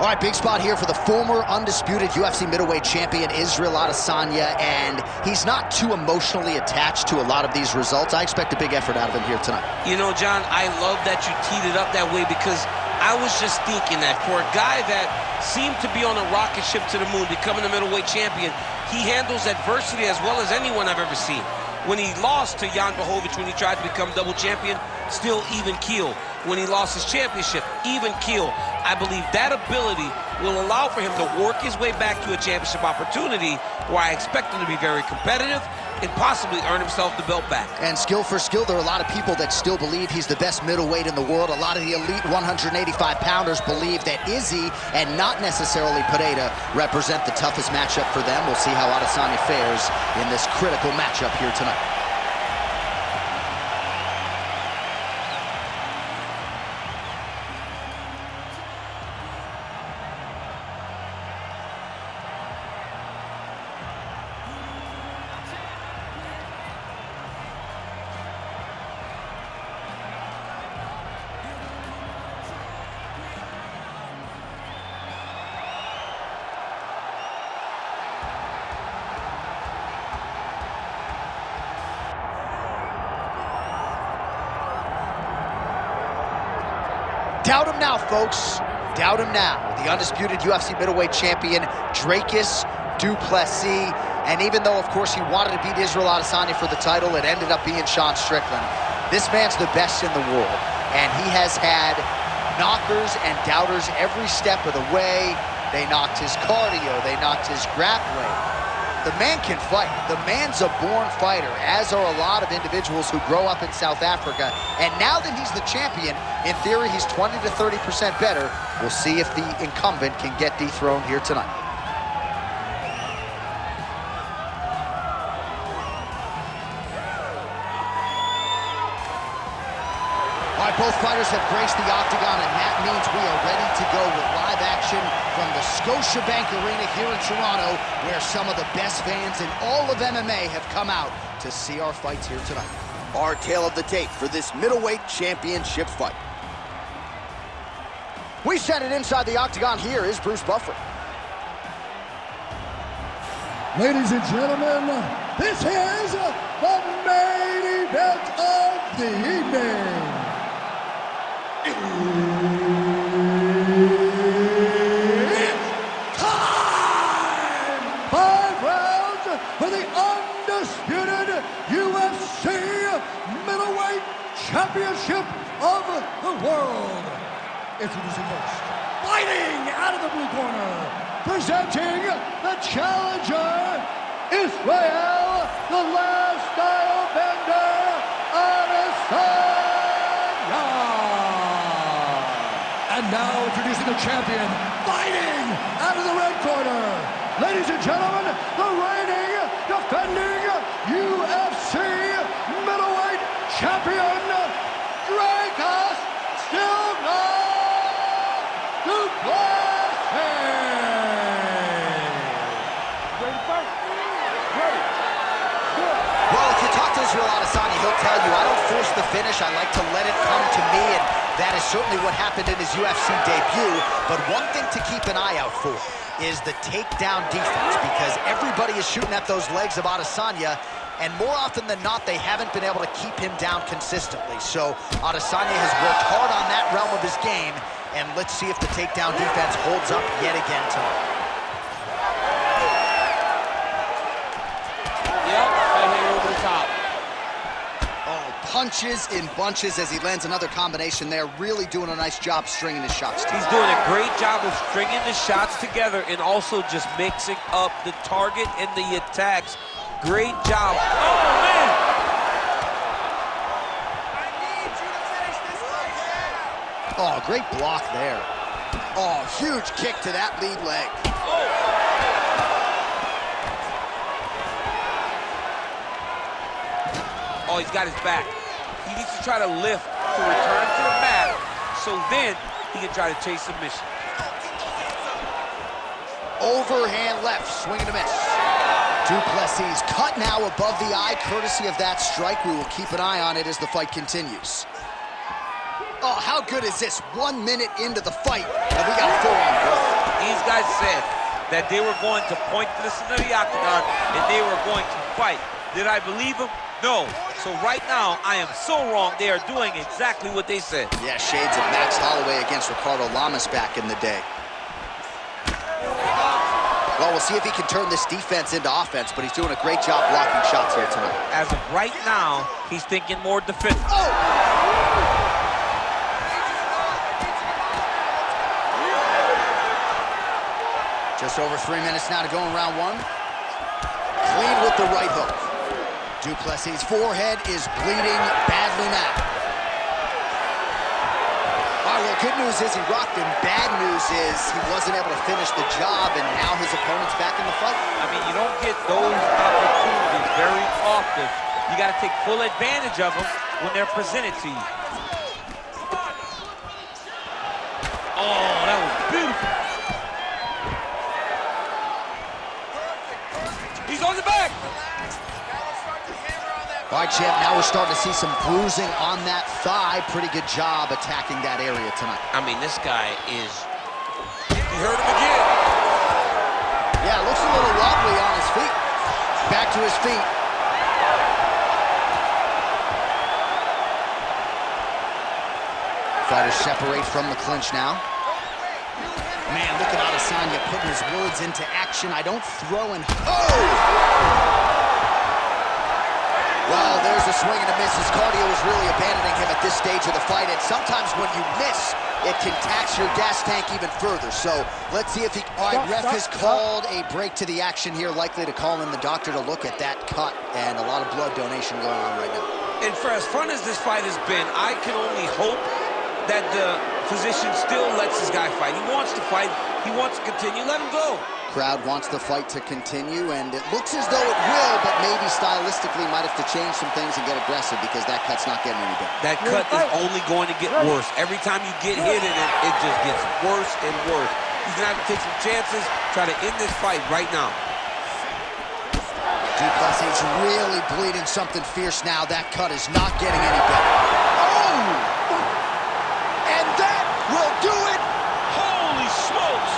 All right, big spot here for the former undisputed UFC middleweight champion, Israel Adesanya, and he's not too emotionally attached to a lot of these results. I expect a big effort out of him here tonight. You know, John, I love that you teed it up that way, because I was just thinking that for a guy that seemed to be on a rocket ship to the moon, becoming a middleweight champion, he handles adversity as well as anyone I've ever seen. When he lost to Jan Blachowicz, when he tried to become double champion, still even keel. When he lost his championship, even keel. I believe that ability will allow for him to work his way back to a championship opportunity, where I expect him to be very competitive and possibly earn himself the belt back. And skill for skill, there are a lot of people that still believe he's the best middleweight in the world. A lot of the elite 185-pounders believe that Izzy and not necessarily Pereira represent the toughest matchup for them. We'll see how Adesanya fares in this critical matchup here tonight. Doubt him now, folks. Doubt him now. The undisputed UFC middleweight champion, Dricus Du Plessis. And even though, of course, he wanted to beat Israel Adesanya for the title, it ended up being Sean Strickland. This man's the best in the world. And he has had knockers and doubters every step of the way. They knocked his cardio. They knocked his grappling. The man can fight. The man's a born fighter, as are a lot of individuals who grow up in South Africa. And now that he's the champion, in theory, he's 20 to 30% better. We'll see if the incumbent can get dethroned here tonight. All right, both fighters have graced the Octagon, and that means we are ready to go with live action from the Scotiabank Arena here in Toronto, where some of the best fans in all of MMA have come out to see our fights here tonight. Our tale of the tape for this middleweight championship fight. We send it inside the Octagon. Here is Bruce Buffer. Ladies and gentlemen, this is the main event of the evening. It's time! 5 rounds for the undisputed UFC Middleweight Championship of the world. Introducing first, fighting out of the blue corner, presenting the challenger, Israel, the lifestyle bender, Adesanya. And now introducing the champion, fighting out of the red corner, ladies and gentlemen, the reigning, defending UFC middleweight champion, Dricus Du Plessis. Ready to fight? Ready. Good. Well, if you talk to Israel Adesanya, he'll tell you, I don't force the finish. I like to let it come to me, and that is certainly what happened in his UFC debut. But one thing to keep an eye out for is the takedown defense, because everybody is shooting at those legs of Adesanya, and more often than not, they haven't been able to keep him down consistently. So Adesanya has worked hard on that realm of his game, and let's see if the takedown defense holds up yet again tonight. Yep, right here over the top. Oh, punches in bunches as he lands another combination there. Really doing a nice job stringing his shots together. He's doing a great job of stringing the shots together and also just mixing up the target and the attacks. Great job. Oh, man! I need you to finish this fight. Oh, great block there. Oh, huge kick to that lead leg. Oh, he's got his back. He needs to try to lift to return to the mat, so then he can try to chase submission. Overhand left, swing and a miss. Du Plessis cut now above the eye, courtesy of that strike. We will keep an eye on it as the fight continues. Oh, how good is this? 1 minute into the fight, and we got 4 on board. These guys said that they were going to point to the center of the octagon and they were going to fight. Did I believe them? No. So right now, I am so wrong. They are doing exactly what they said. Yeah, shades of Max Holloway against Ricardo Lamas back in the day. Well, we'll see if he can turn this defense into offense, but he's doing a great job blocking shots here tonight. As of right now, he's thinking more defensive. Oh! Just over 3 minutes now to go in round 1. Clean with the right hook. Du Plessis' forehead is bleeding badly now. All right, well, good news is he rocked him. Bad news is he wasn't able to finish the job, and now his opponent's back in the fight. I mean, you don't get those opportunities very often. You got to take full advantage of them when they're presented to you. Oh, that was beautiful. He's on the back. All right, champ, now we're starting to see some bruising on that thigh. Pretty good job attacking that area tonight. I mean, this guy is... He hurt him again. Yeah, looks a little wobbly on his feet. Back to his feet. Fighters separate from the clinch now. Man, look at Adesanya putting his words into action. I don't throw and... Oh! Well, there's a swing and a miss. His cardio is really abandoning him at this stage of the fight, and sometimes when you miss, it can tax your gas tank even further. So let's see if he... All right, ref has called a break to the action here, likely to call in the doctor to look at that cut, and a lot of blood donation going on right now. And for as fun as this fight has been, I can only hope that the physician still lets this guy fight. He wants to fight. He wants to continue. Let him go. Crowd wants the fight to continue, and it looks as though it will, but maybe stylistically might have to change some things and get aggressive because that cut's not getting any better. That cut is only going to get worse. Every time you get hit in it, it just gets worse and worse. He's going to have to take some chances, try to end this fight right now. Du Plessis really bleeding something fierce now. That cut is not getting any better. Oh! And that will do it! Holy smokes!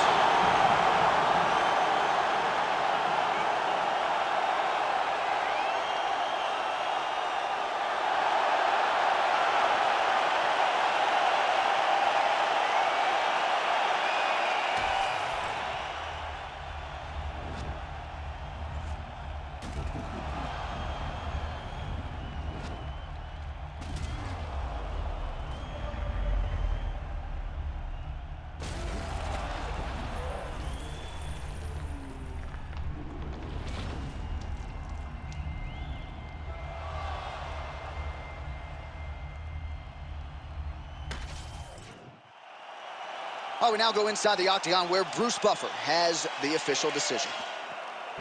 Oh, we now go inside the Octagon where Bruce Buffer has the official decision.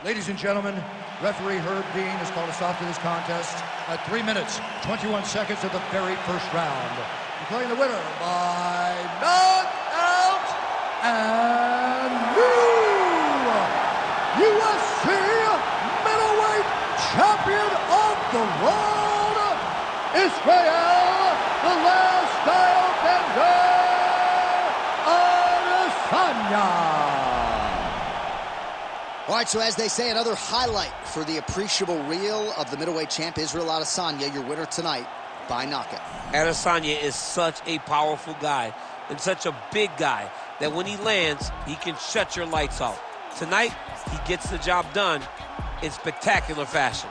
Ladies and gentlemen, referee Herb Dean has called a stop to this contest at 3 minutes, 21 seconds of the very first round. Declaring the winner by knockout and new UFC middleweight champion of the world, Israel, the last style bender, Adesanya. All right, so as they say, another highlight for the appreciable reel of the middleweight champ, Israel Adesanya, your winner tonight by knockout. Adesanya is such a powerful guy and such a big guy that when he lands, he can shut your lights off. Tonight, he gets the job done in spectacular fashion.